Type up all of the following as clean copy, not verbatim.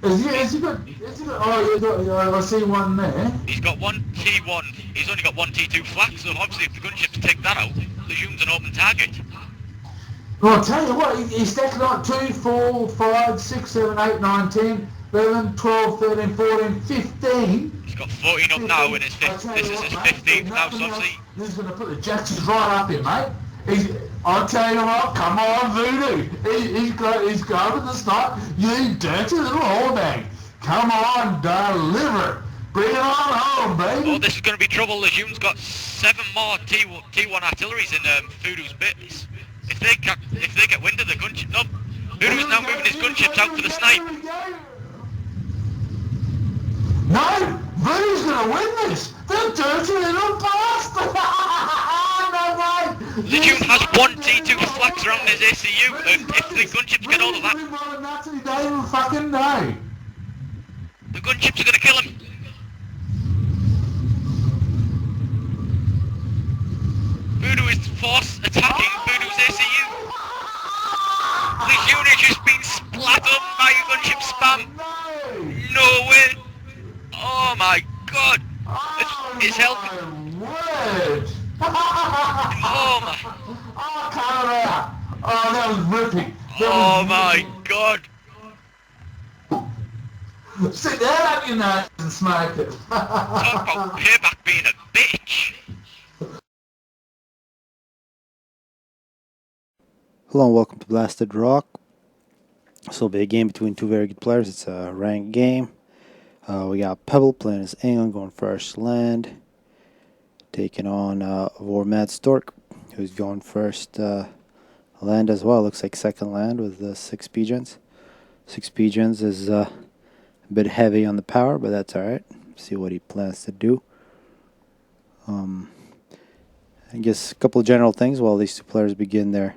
Oh, yeah, I see one there. He's got one T1. He's only got one T2 flak, so obviously if the gunships take that out, the Hume's an open target. Well, I'll tell you what, he's stacked like 2, 4, 5, 6, 7, 8, 9, 10, 11, 12, 13, 14, 15. He's got 14 up now, 15. and I'll tell this you is what, his mate, there's 15th now, so nothing else. obviously This is going to put the Jacksons right up here, mate. I'll tell you what, come on, Voodoo. He's got to the start. You dirty little whore bag. Come on, deliver. Bring it on home, oh, baby. this is going to be trouble. The Hume's got 7 more T1 artilleries in Voodoo's bits. If they get wind of the gunship, no, Voodoo's now moving his gunships out for the snipe. No, Voodoo's going to win this. The dirty little bastard. No way. The Hume has one T2 flags around his ACU, and if the gunships get hold of that, They will fucking know. the gunships are going to kill him. Voodoo is force attacking Voodoo's ACU. The unit has been splattered by gunship spam. No way. Oh my god. It's helping. Word. Oh my. Oh, cut it out. Oh, that was ripping. Oh my god. Sit down up your nose and smoke it. Talk about payback being a bitch. Hello and welcome to Blasted Rock. This will be a game between two very good players. It's a ranked game. We got Pebble playing as England, going first land. Taking on Vormad Stork, who's going first land as well. Looks like second land with 6 pigeons. 6 pigeons is a bit heavy on the power, but that's alright. See what he plans to do. I guess a couple of general things while these two players begin their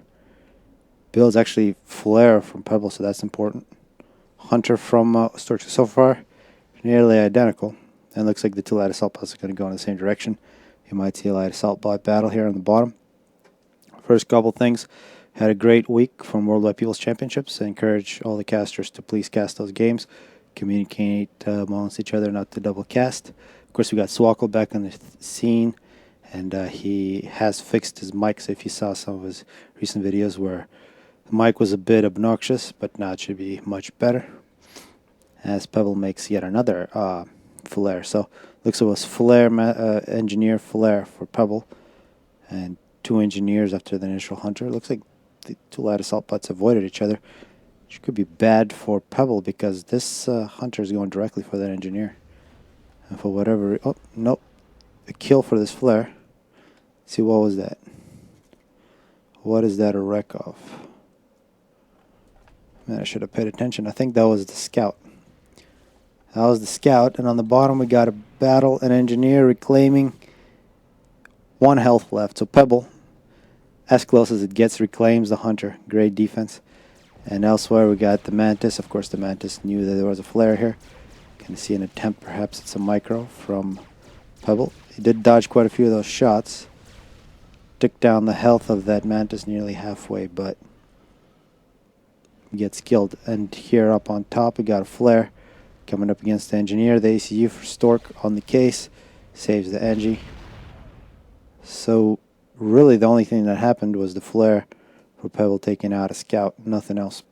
builds. Actually Flare from Pebble, so that's important. Hunter from Stork. So far, nearly identical. And looks like the two light assault bots are going to go in the same direction. You might see a light assault bot battle here on the bottom. First couple things. Had a great week from Worldwide People's Championships. I encourage all the casters to please cast those games. Communicate amongst each other, not to double cast. Of course, we got Swackle back on the scene. And he has fixed his mic. So if you saw some of his recent videos where the mic was a bit obnoxious, but now it should be much better. As Pebble makes yet another flare. So looks like it was flare, engineer flare for Pebble. And 2 engineers after the initial hunter. Looks like the 2 light assault bots avoided each other. Which could be bad for Pebble because this hunter is going directly for that engineer. And for whatever... Oh, nope. A kill for this flare. See, what was that? What is that a wreck of? Man, I should have paid attention. I think that was the scout. That was the scout. And on the bottom we got a battle, an engineer reclaiming 1 health left. So Pebble, as close as it gets, reclaims the hunter. Great defense. And elsewhere we got the Mantis. Of course the Mantis knew that there was a flare here. Can see an attempt, perhaps it's a micro from Pebble. He did dodge quite a few of those shots. Took down the health of that Mantis nearly halfway, but gets killed. And here up on top we got a flare coming up against the engineer. The ACU for Stork on the case. Saves the Engie. So really the only thing that happened was the flare for Pebble taking out a scout. Nothing else.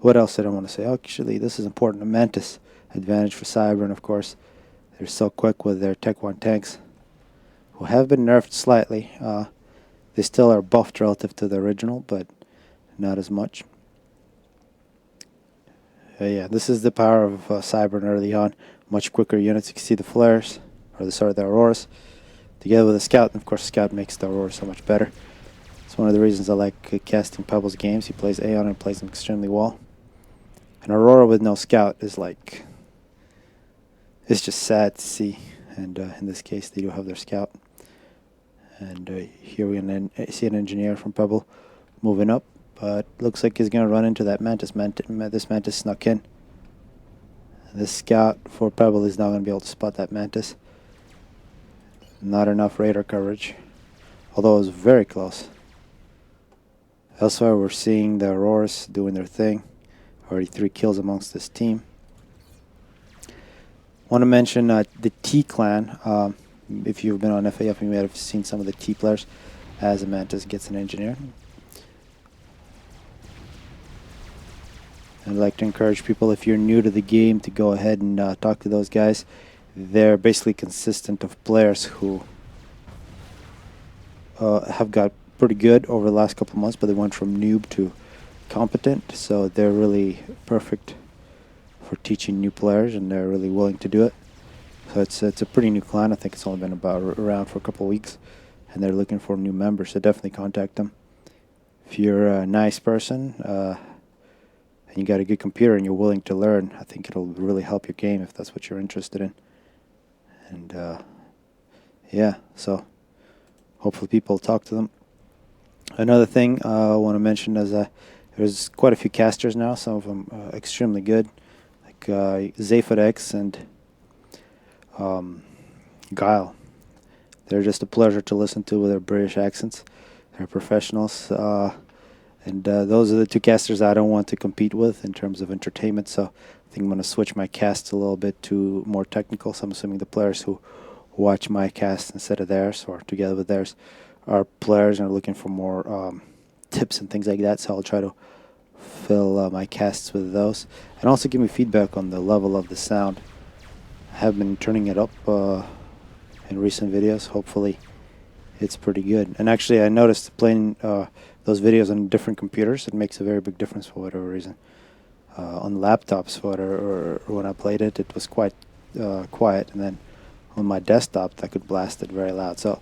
What else did I want to say? Actually, this is important. A Mantis advantage for Cybern, of course. They're so quick with their Tech 1 tanks, who have been nerfed slightly. They still are buffed relative to the original, but not as much. Yeah, this is the power of Cybern early on. Much quicker units. You can see the flares, or the Auroras, together with the Scout. And of course, Scout makes the Aurora so much better. It's one of the reasons I like casting Pebble's games. He plays Aeon and plays them extremely well. An Aurora with no Scout is like... it's just sad to see. And in this case, they do have their Scout. And here we see an engineer from Pebble moving up. But looks like he's going to run into that Mantis. This Mantis snuck in. This Scout for Pebble is not going to be able to spot that Mantis. Not enough radar coverage. Although it was very close. Elsewhere we're seeing the Auroras doing their thing. Already 3 kills amongst this team. Want to mention the T clan. If you've been on FAF, you may have seen some of the T players as a Mantis gets an engineer. I'd like to encourage people, if you're new to the game, to go ahead and talk to those guys. They're basically consistent of players who have got pretty good over the last couple of months, but they went from noob to competent, so they're really perfect for teaching new players, and they're really willing to do it. So it's a pretty new clan. I think it's only been around for a couple of weeks, and they're looking for new members, so definitely contact them. If you're a nice person and you got a good computer and you're willing to learn, I think it'll really help your game if that's what you're interested in. And yeah, so hopefully people talk to them. Another thing I want to mention is there's quite a few casters now, some of them extremely good, like Zephyr and Guile. They're just a pleasure to listen to with their British accents. They're professionals, and those are the 2 casters I don't want to compete with in terms of entertainment, so I think I'm going to switch my casts a little bit to more technical. So I'm assuming the players who watch my cast instead of theirs, or together with theirs, are players and are looking for more tips and things like that, so I'll try to fill my casts with those. And also give me feedback on the level of the sound. I have been turning it up in recent videos. Hopefully it's pretty good. And actually I noticed playing those videos on different computers, it makes a very big difference for whatever reason. On laptops or when I played it, it was quite quiet, and then on my desktop I could blast it very loud. So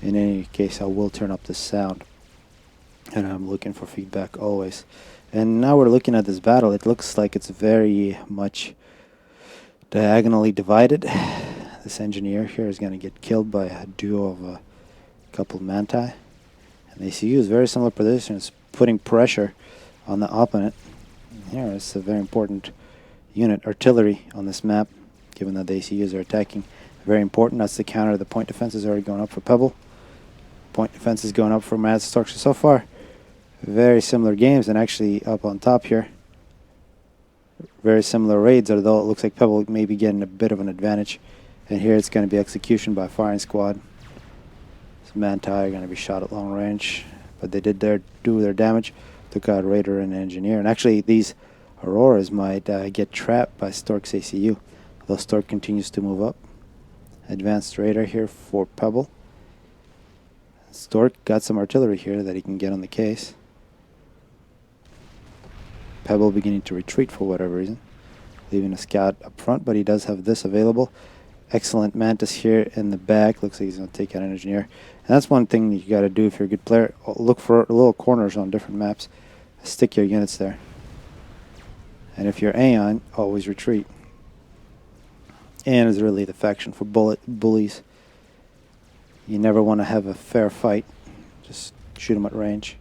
in any case, I will turn up the sound, and I'm looking for feedback always. And now we're looking at this battle. It looks like it's very much diagonally divided. This engineer here is going to get killed by a duo of a couple of Manti. And the ACU is very similar positions, putting pressure on the opponent. Here is a very important unit, artillery, on this map, given that the ACUs are attacking. Very important. That's the counter. The point defense is already going up for Pebble. Point defense is going up for Mad Stark. So far, very similar games, and actually up on top here, very similar raids, although it looks like Pebble may be getting a bit of an advantage. And here it's going to be execution by firing squad. This Manti are going to be shot at long range, but they did do their damage. Took out Raider and Engineer, and actually these Auroras might get trapped by Stork's ACU, although Stork continues to move up. Advanced radar here for Pebble. Stork got some artillery here that he can get on the case. Pebble beginning to retreat for whatever reason, leaving a scout up front, but he does have this available. Excellent Mantis here in the back. Looks like he's going to take out an Engineer. And that's one thing you got to do if you're a good player. Look for little corners on different maps. Stick your units there. And if you're Aeon, always retreat. Aeon is really the faction for bullies. You never want to have a fair fight. Just shoot them at range.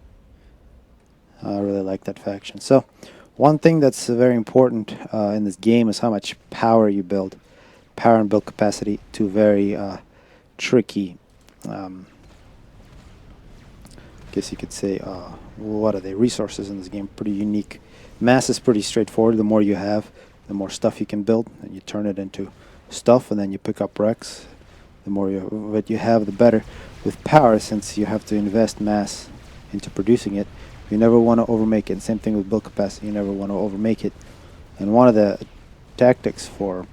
I really like that faction. So, one thing that's very important in this game is how much power you build. Power and build capacity, two very tricky, guess you could say, what are they? Resources in this game. Pretty unique. Mass is pretty straightforward. The more you have, the more stuff you can build, and you turn it into stuff, and then you pick up wrecks. The more what you have, the better. With power, since you have to invest mass into producing it, you never want to overmake it. Same thing with build capacity. You never want to overmake it. And one of the tactics for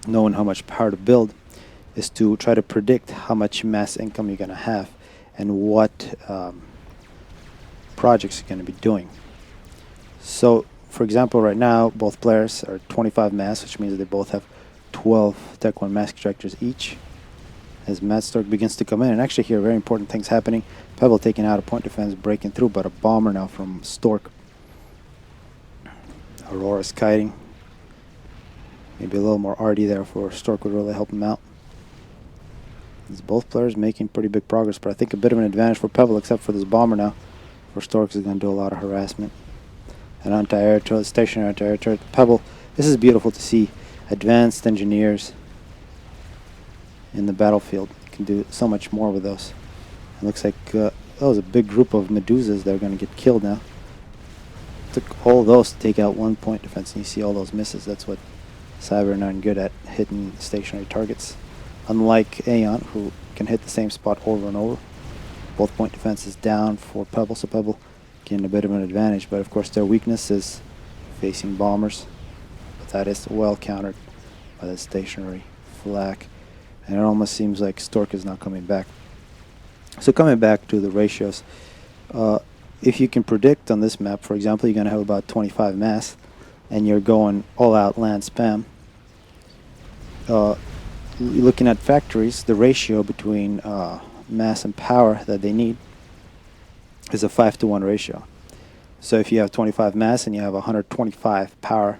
knowing how much power to build is to try to predict how much mass income you're going to have and what projects you're going to be doing. So, for example, right now, both players are 25 mass, which means that they both have 12 Tech 1 mass extractors each. As Mad Stork begins to come in, and actually here, very important things happening. Pebble taking out a point defense, breaking through, but a bomber now from Stork. Aurora's kiting. Maybe a little more arty there for Stork would really help him out. These both players making pretty big progress, but I think a bit of an advantage for Pebble, except for this bomber now. For Stork is going to do a lot of harassment. And anti-air turret, stationary anti-air turret. Pebble, this is beautiful to see. Advanced engineers in the battlefield. You can do so much more with those. It looks like that was a big group of Medusas that are going to get killed now. took all those to take out 1 point defense, and you see all those misses. That's what Cyber aren't good at, hitting stationary targets. Unlike Aeon, who can hit the same spot over and over. Both point defense is down for Pebble, so Pebble getting a bit of an advantage, but of course their weakness is facing bombers. But that is well countered by the stationary flak. And it almost seems like Stork is not coming back. So coming back to the ratios, if you can predict on this map, for example, you're going to have about 25 mass, and you're going all-out land spam. Looking at factories, the ratio between mass and power that they need is a 5-to-1 ratio. So if you have 25 mass and you have 125 power,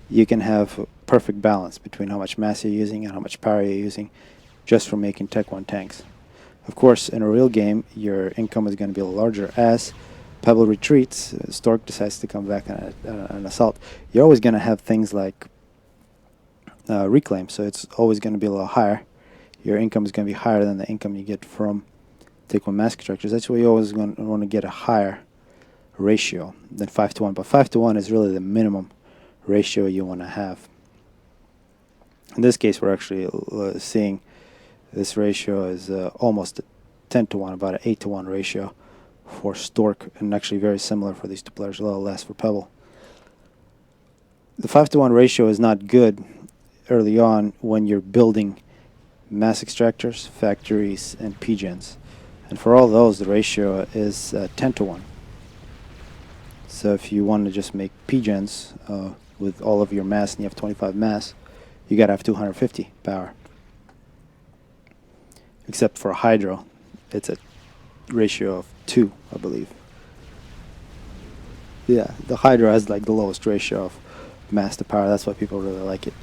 you can have a perfect balance between how much mass you're using and how much power you're using just for making Tech 1 tanks. Of course, in a real game, your income is going to be larger. As Pebble retreats, Stork decides to come back on an assault. You're always going to have things like reclaim, so it's always going to be a little higher. Your income is going to be higher than the income you get from Tech 1 mass constructors. That's why you always want to get a higher ratio than 5-to-1. But 5-to-1 is really the minimum ratio you want to have. In this case, we're actually seeing this ratio is almost 10-to-1, about an 8-to-1 ratio for Stork, and actually very similar for these two players, a little less for Pebble. The 5-to-1 ratio is not good early on when you're building mass extractors, factories, and PGens. And for all those, the ratio is 10-to-1. So if you want to just make PGens with all of your mass and you have 25 mass, you got to have 250 power. Except for Hydro, it's a ratio of 2, I believe. Yeah, the Hydro has like the lowest ratio of mass to power. That's why people really like it.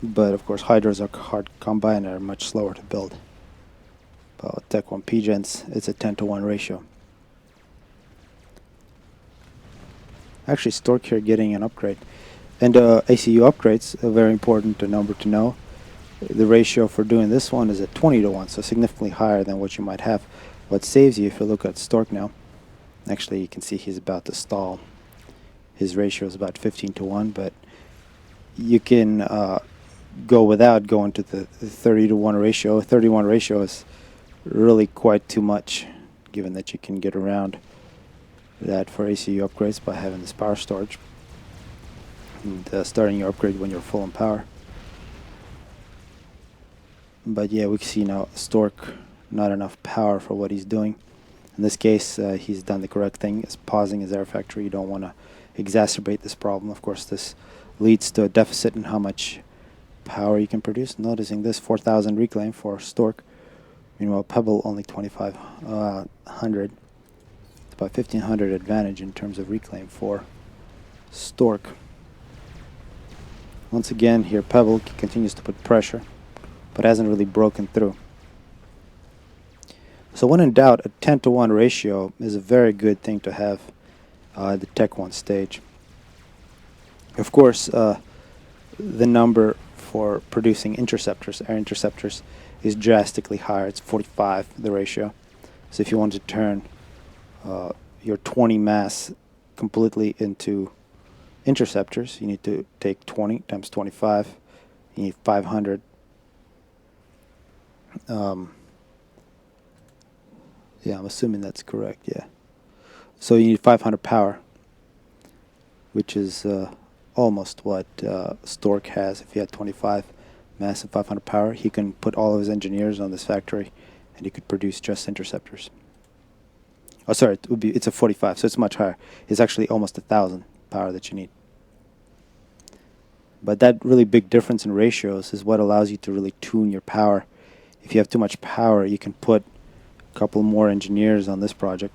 But of course, Hydros are hard to combine and are much slower to build. But with Tech 1 PGens, it's a 10-to-1 ratio. Actually, Stork here getting an upgrade. And ACU upgrades, a very important number to know. The ratio for doing this one is at 20-to-1, so significantly higher than what you might have. What saves you, if you look at Stork now, actually you can see he's about to stall. His ratio is about 15-to-1, but you can go without going to the 30-to-1 ratio. 30-to-1 ratio is really quite too much, given that you can get around that for ACU upgrades by having this power storage and starting your upgrade when you're full on power. But yeah, we can see now Stork, not enough power for what he's doing. In this case, he's done the correct thing, is pausing his air factory. You don't want to exacerbate this problem. Of course, this leads to a deficit in how much power you can produce. Noticing this 4,000 reclaim for Stork. Meanwhile, Pebble only 2,500. It's about 1,500 advantage in terms of reclaim for Stork. Once again, here Pebble continues to put pressure, but hasn't really broken through. So when in doubt, a 10-to-1 ratio is a very good thing to have at the Tech 1 stage. Of course, the number for producing interceptors, air interceptors, is drastically higher. It's 45, the ratio. So if you want to turn your 20 mass completely into interceptors, you need to take 20 times 25. You need 500. Yeah, I'm assuming that's correct, yeah. So you need 500 power, which is almost what Stork has. If he had 25 mass and 500 power, he can put all of his engineers on this factory and he could produce just interceptors. Oh, sorry, it's a 45, so it's much higher. It's actually almost 1,000 power that you need. But that really big difference in ratios is what allows you to really tune your power. If you have too much power, you can put a couple more engineers on this project.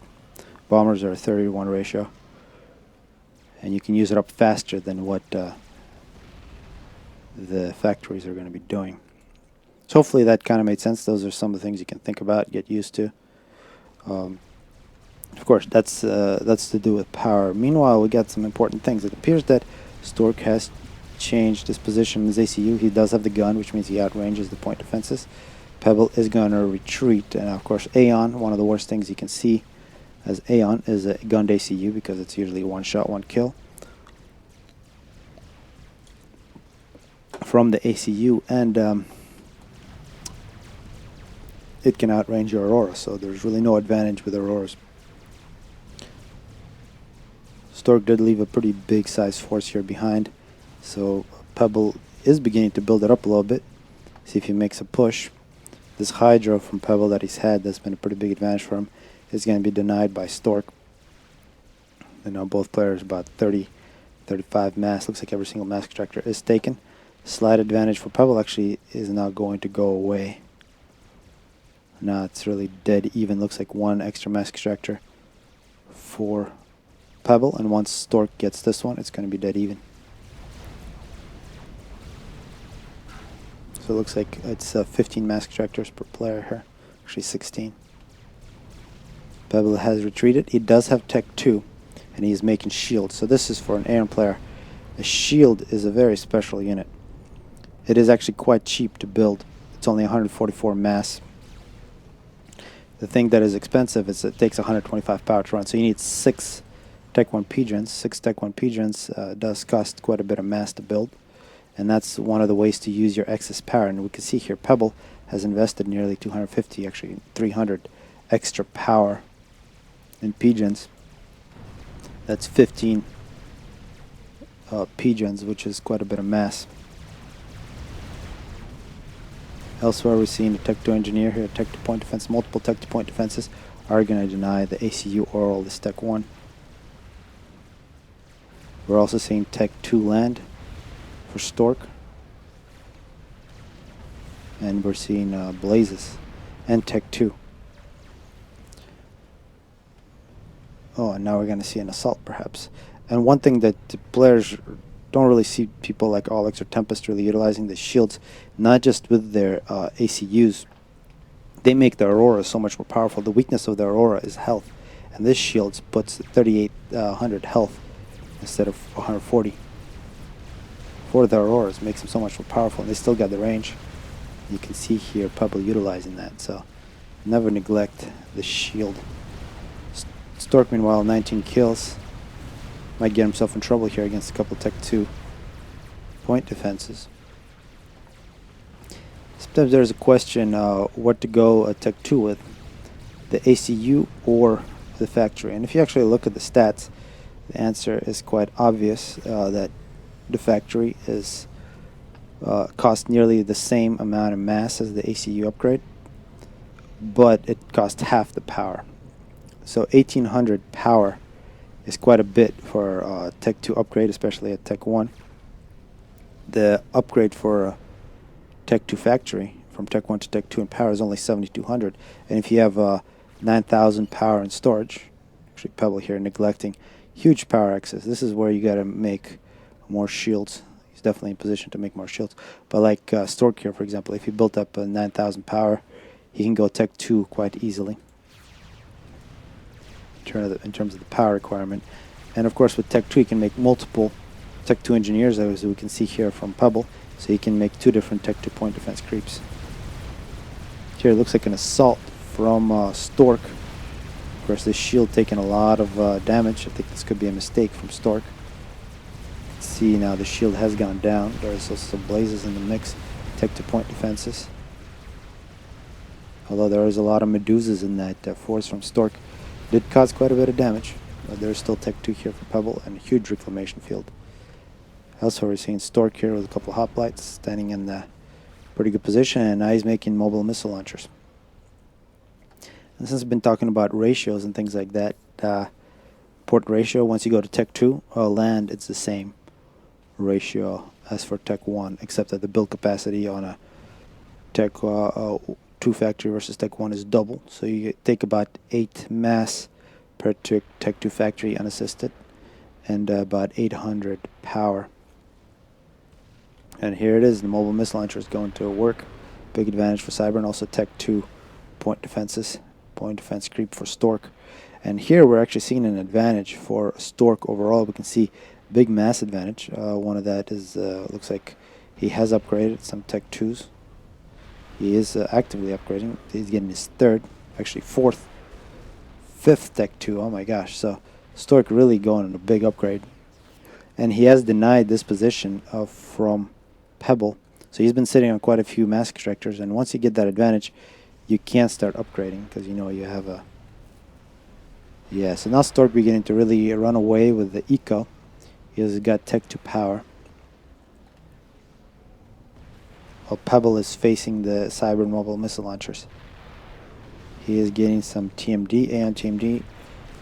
Bombers are a 30-to-1 ratio. And you can use it up faster than what the factories are going to be doing. So hopefully that kind of made sense. Those are some of the things you can think about, get used to. Of course, that's to do with power. Meanwhile, we got some important things. It appears that Stork has changed his position in his ACU. He does have the gun, which means he outranges the point defenses. Pebble is going to retreat. And of course, Aeon, one of the worst things you can see as Aeon is a gunned ACU because it's usually one shot, one kill from the ACU, and it can outrange your Aurora, so there's really no advantage with Auroras. Stork did leave a pretty big size force here behind, so Pebble is beginning to build it up a little bit. See if he makes a push. This Hydra from Pebble that he's had, that's been a pretty big advantage for him, is going to be denied by Stork. And now both players about 30, 35 mass. Looks like every single mass extractor is taken. Slight advantage for Pebble actually is now going to go away. Now it's really dead even. Looks like one extra mass extractor for Pebble, and once Stork gets this one, it's going to be dead even. So it looks like it's 15 mass extractors per player here. Actually 16. Pebble has retreated. He does have Tech 2, and he is making shields. So this is for an Aeon player. A shield is a very special unit. It is actually quite cheap to build. It's only 144 mass. The thing that is expensive is it takes 125 power to run. So you need 6 Tech 1 P-Gens. 6 Tech 1 P-Gens does cost quite a bit of mass to build. And that's one of the ways to use your excess power. And we can see here Pebble has invested nearly 250, actually 300 extra power in P-Gens. That's 15 P-Gens, which is quite a bit of mass. Elsewhere, we're seeing a Tech 2 engineer here, Tech 2 point defense. Multiple Tech 2 point defenses are going to deny the ACU oral, this Tech 1. We're also seeing Tech 2 land for Stork. And we're seeing Blazes and Tech 2. Oh, and now we're going to see an assault, perhaps. And one thing that the players don't really see people like Alex or Tempest really utilizing the shields, not just with their ACUs. They make the Aurora so much more powerful. The weakness of the Aurora is health, and this shield puts 3,800 health instead of 140 for the Auroras. Makes them so much more powerful, and they still got the range. You can see here Pebble utilizing that, so never neglect the shield. Stork, meanwhile, 19 kills. Might get himself in trouble here against a couple Tech 2 point defenses. Sometimes there's a question what to go Tech 2 with, the ACU or the factory. And if you actually look at the stats, the answer is quite obvious that the factory is costs nearly the same amount of mass as the ACU upgrade, but it costs half the power. So 1800 power is quite a bit for Tech 2 upgrade, especially at Tech 1. The upgrade for Tech 2 factory from Tech 1 to Tech 2 in power is only 7200. And if you have 9000 power in storage, actually Pebble here neglecting huge power excess. This is where you got to make more shields. He's definitely in position to make more shields. But like Stork here, for example, if he built up 9000 power, he can go Tech 2 quite easily in terms of the power requirement. And of course with Tech 2 you can make multiple Tech 2 engineers, as we can see here from Pebble, so you can make 2 different Tech 2 point defense creeps. Here it looks like an assault from Stork. Of course this shield taking a lot of damage. I think this could be a mistake from Stork. See now the shield has gone down. There's also some Blazes in the mix. Tech 2 point defenses. Although there is a lot of Medusas in that force from Stork. Did cause quite a bit of damage, but there's still Tech 2 here for Pebble and a huge reclamation field. Also, we're seeing Stork here with a couple of hoplites, standing in the pretty good position, and now he's making mobile missile launchers. And since I've been talking about ratios and things like that, port ratio, once you go to Tech 2, land, it's the same ratio as for Tech 1, except that the build capacity on a Tech 2 factory versus Tech 1 is double, so you take about 8 mass per Tech 2 factory unassisted, and about 800 power. And here it is, the mobile missile launcher is going to work. Big advantage for Cyber, and also Tech 2 point defenses, point defense creep for Stork. And here we're actually seeing an advantage for Stork overall. We can see big mass advantage. One of that is, looks like he has upgraded some Tech 2s. He is actively upgrading. He's getting his third, actually fourth 5th Tech 2. Oh my gosh. So Stork really going on a big upgrade. And he has denied this position from Pebble. So he's been sitting on quite a few mass extractors. And once you get that advantage, you can't start upgrading because you know you have a... Yeah, so now Stork beginning to really run away with the eco. He has got Tech 2 power. While Pebble is facing the cyber mobile missile launchers. He is getting some TMD, and TMD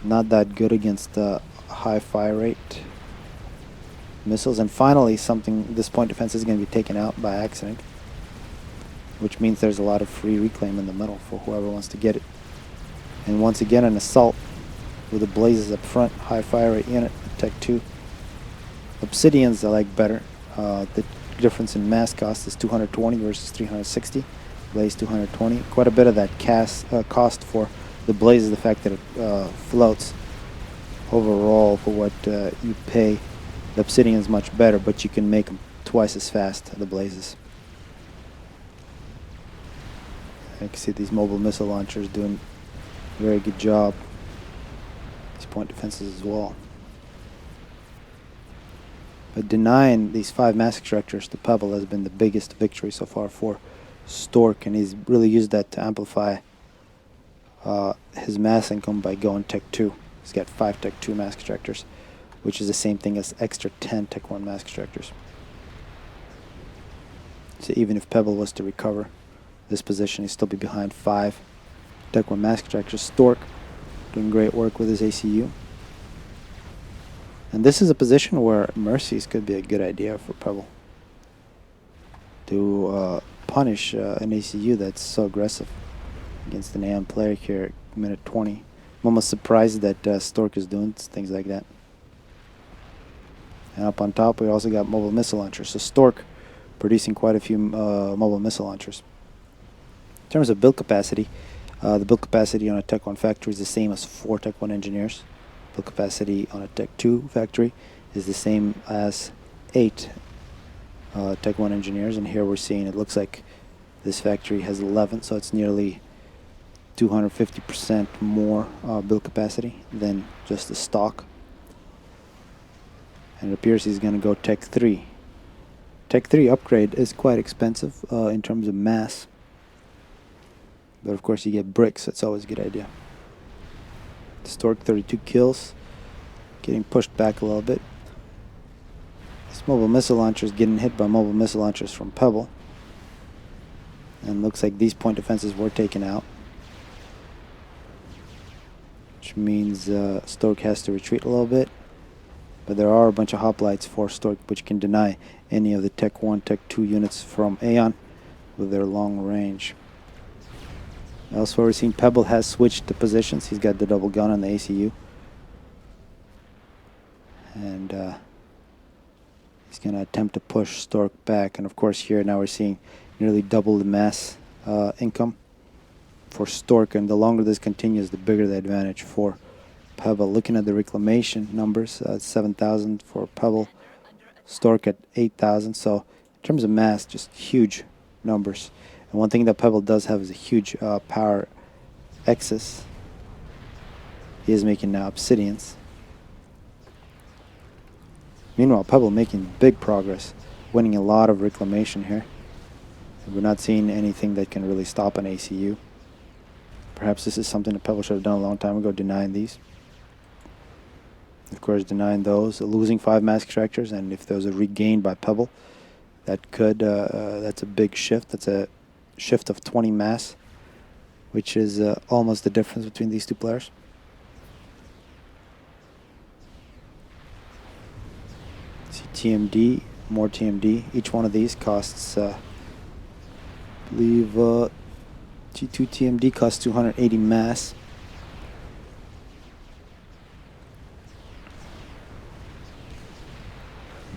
not that good against the high fire rate missiles. And finally, this point defense is going to be taken out by accident, which means there's a lot of free reclaim in the middle for whoever wants to get it. And once again, an assault with the blazes up front, high fire rate unit, Tech 2. Obsidians I like better. The difference in mass cost is 220 versus 360. Blaze 220. Quite a bit of that cost for the blaze is the fact that it floats. Overall, for what you pay, the obsidian is much better, but you can make them twice as fast, the blazes. You can see these mobile missile launchers doing a very good job. These point defenses as well. But denying these 5 mass extractors to Pebble has been the biggest victory so far for Stork, and he's really used that to amplify his mass income by going Tech 2. He's got 5 Tech 2 mass extractors, which is the same thing as extra 10 Tech 1 mass extractors. So even if Pebble was to recover this position, he'd still be behind 5 Tech 1 mass extractors. Stork doing great work with his ACU. And this is a position where Mercies could be a good idea for Pebble to punish an ACU that's so aggressive against an AM player here at minute 20. I'm almost surprised that Stork is doing things like that. And up on top, we also got mobile missile launchers. So Stork producing quite a few mobile missile launchers. In terms of build capacity, the build capacity on a Tech 1 factory is the same as 4 Tech 1 engineers. Build capacity on a Tech 2 factory is the same as 8 Tech 1 engineers. And here we're seeing it looks like this factory has 11, so it's nearly 250% more build capacity than just the stock. And it appears he's going to go Tech 3. Tech 3 upgrade is quite expensive in terms of mass. But of course you get bricks, so it's always a good idea. Stork 32 kills, getting pushed back a little bit. This mobile missile launcher is getting hit by mobile missile launchers from Pebble. And looks like these point defenses were taken out. Which means Stork has to retreat a little bit. But there are a bunch of hoplites for Stork which can deny any of the Tech 1, Tech 2 units from Aeon with their long range. Elsewhere, we're seeing Pebble has switched the positions. He's got the double gun on the ACU. And he's going to attempt to push Stork back. And of course, here now we're seeing nearly double the mass income for Stork. And the longer this continues, the bigger the advantage for Pebble. Looking at the reclamation numbers, 7,000 for Pebble. Stork at 8,000. So in terms of mass, just huge numbers. And one thing that Pebble does have is a huge power excess. He is making now obsidians. Meanwhile, Pebble making big progress, winning a lot of reclamation here. We're not seeing anything that can really stop an ACU. Perhaps this is something that Pebble should have done a long time ago, denying these. Of course, denying those, losing 5 mass extractors, and if those are regained by Pebble, that could, that's a big shift. That's a shift of 20 mass, which is almost the difference between these two players. See TMD, more TMD. Each one of these costs, I believe, G2 TMD costs 280 mass.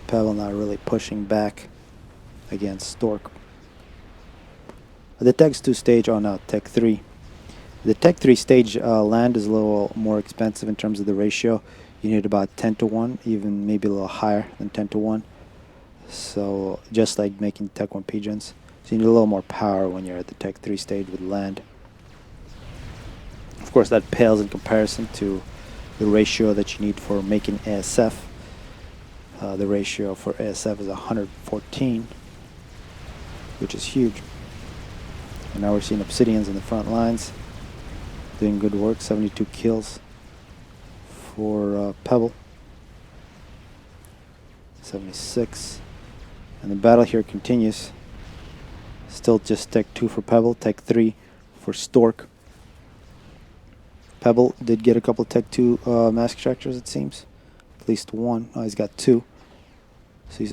Pebble now really pushing back against Stork. The Tech 2 stage, oh no, Tech 3. The Tech 3 stage land is a little more expensive in terms of the ratio. You need about 10 to 1, even maybe a little higher than 10 to 1. So just like making Tech 1 pigeons. So you need a little more power when you're at the Tech 3 stage with land. Of course, that pales in comparison to the ratio that you need for making ASF. The ratio for ASF is 114, which is huge. And now we're seeing Obsidians in the front lines doing good work. 72 kills for Pebble. 76. And the battle here continues. Still just Tech 2 for Pebble, Tech 3 for Stork. Pebble did get a couple Tech 2 mask extractors, it seems. At least one. Oh, he's got 2. So he's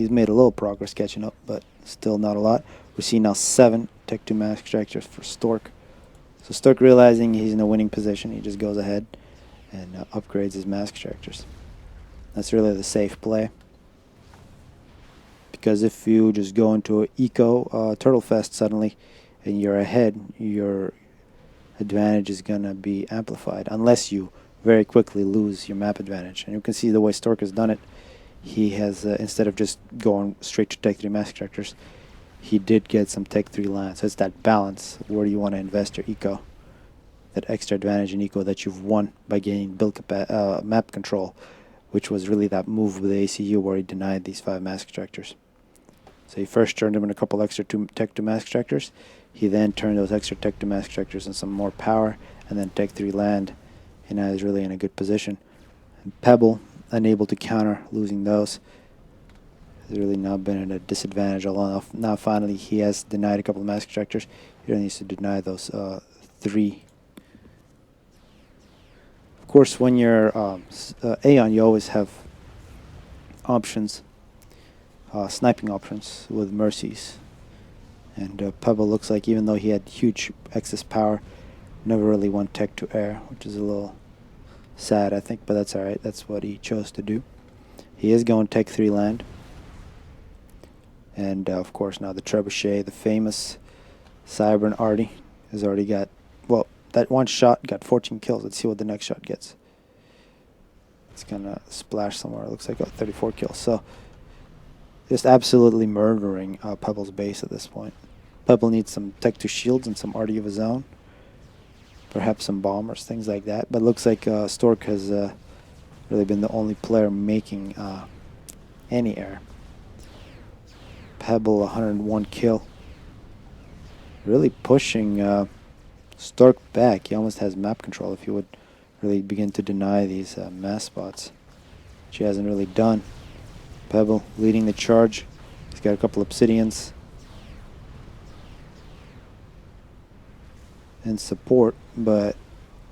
made a little progress catching up, but still not a lot. We're seeing now 7 Tech 2 mask extractors for Stork. So Stork, realizing he's in a winning position, he just goes ahead and upgrades his mask extractors. That's really the safe play. Because if you just go into an eco Turtle Fest suddenly and you're ahead, your advantage is going to be amplified unless you very quickly lose your map advantage. And you can see the way Stork has done it. He has, instead of just going straight to Tech 3 mask extractors, he did get some Tech 3 land. So it's that balance. Where do you want to invest your eco? That extra advantage in eco that you've won by gaining build map control, which was really that move with the ACU where he denied these 5 mask extractors. So he first turned him in a couple extra Tech 2 mask extractors. He then turned those extra Tech 2 mask extractors and some more power, and then Tech 3 land. And now he's really in a good position. And Pebble, unable to counter losing those, has really now been at a disadvantage. Although now finally he has denied a couple of mask extractors. He only needs to deny those 3. Of course, when you're Aeon, you always have options. Sniping options with Mercies. And Pebble looks like, even though he had huge excess power, never really won Tech to air, which is a little sad, I think, but that's alright. That's what he chose to do. He is going Tech 3 land. And of course now the Trebuchet, the famous Cybern Artie, has already got, well, that one shot got 14 kills. Let's see what the next shot gets. It's gonna splash somewhere. It looks like 34 kills. So just absolutely murdering Pebble's base at this point. Pebble needs some Tech 2 shields and some Artie of his own. Perhaps some bombers, things like that. But it looks like Stork has really been the only player making any air. Pebble, 101 kill. Really pushing Stork back. He almost has map control if he would really begin to deny these mass spots, which he hasn't really done. Pebble leading the charge. He's got a couple Obsidians and support, but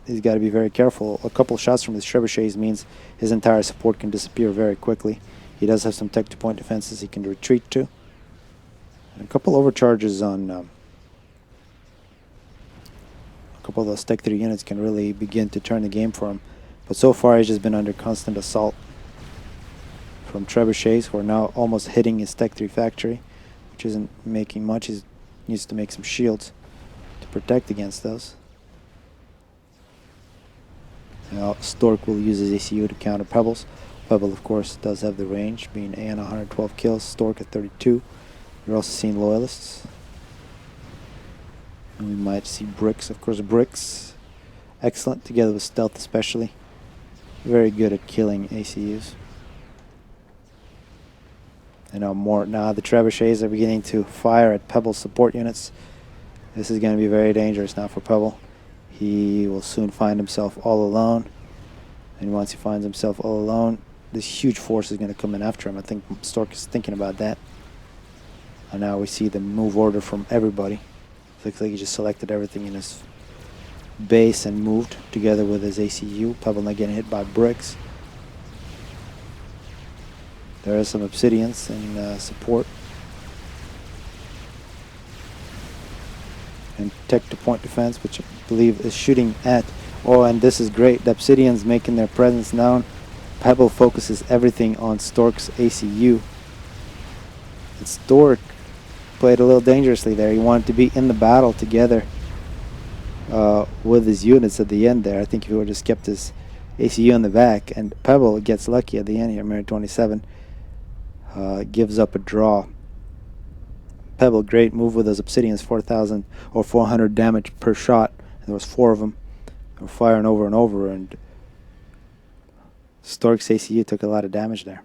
he's got to be very careful. A couple shots from his trebuchets means his entire support can disappear very quickly. He does have some Tech 2 point defenses he can retreat to. And a couple overcharges on a couple of those Tech 3 units can really begin to turn the game for him. But so far he's just been under constant assault from trebuchets, who are now almost hitting his Tech 3 factory, which isn't making much. He needs to make some shields to protect against those. Now Stork will use his ACU to counter Pebbles. Pebble, of course, does have the range, being Aeon 112 kills, Stork at 32. You're also seeing Loyalists. And we might see Bricks. Of course, Bricks, excellent together with Stealth especially. Very good at killing ACUs. And now the trebuchets are beginning to fire at Pebble's support units. This is going to be very dangerous now for Pebble. He will soon find himself all alone. And once he finds himself all alone, this huge force is going to come in after him. I think Stork is thinking about that. And now we see the move order from everybody. It looks like he just selected everything in his base and moved together with his ACU. Pebble not getting hit by bricks. There are some Obsidians in support. And Tech 2 point defense, which I believe is shooting at. Oh, and this is great. The Obsidians making their presence known. Pebble focuses everything on Stork's ACU. And Stork played a little dangerously there. He wanted to be in the battle together with his units at the end there. I think if he would have just kept his ACU in the back, and Pebble gets lucky at the end here, Mirror 27. Gives up a draw. Pebble, great move with those Obsidians, 4,000 or 400 damage per shot. And there was 4 of them. were firing over and over, and Stork's ACU took a lot of damage there.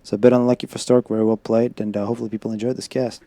So a bit unlucky for Stork, very well played, and hopefully people enjoyed this cast.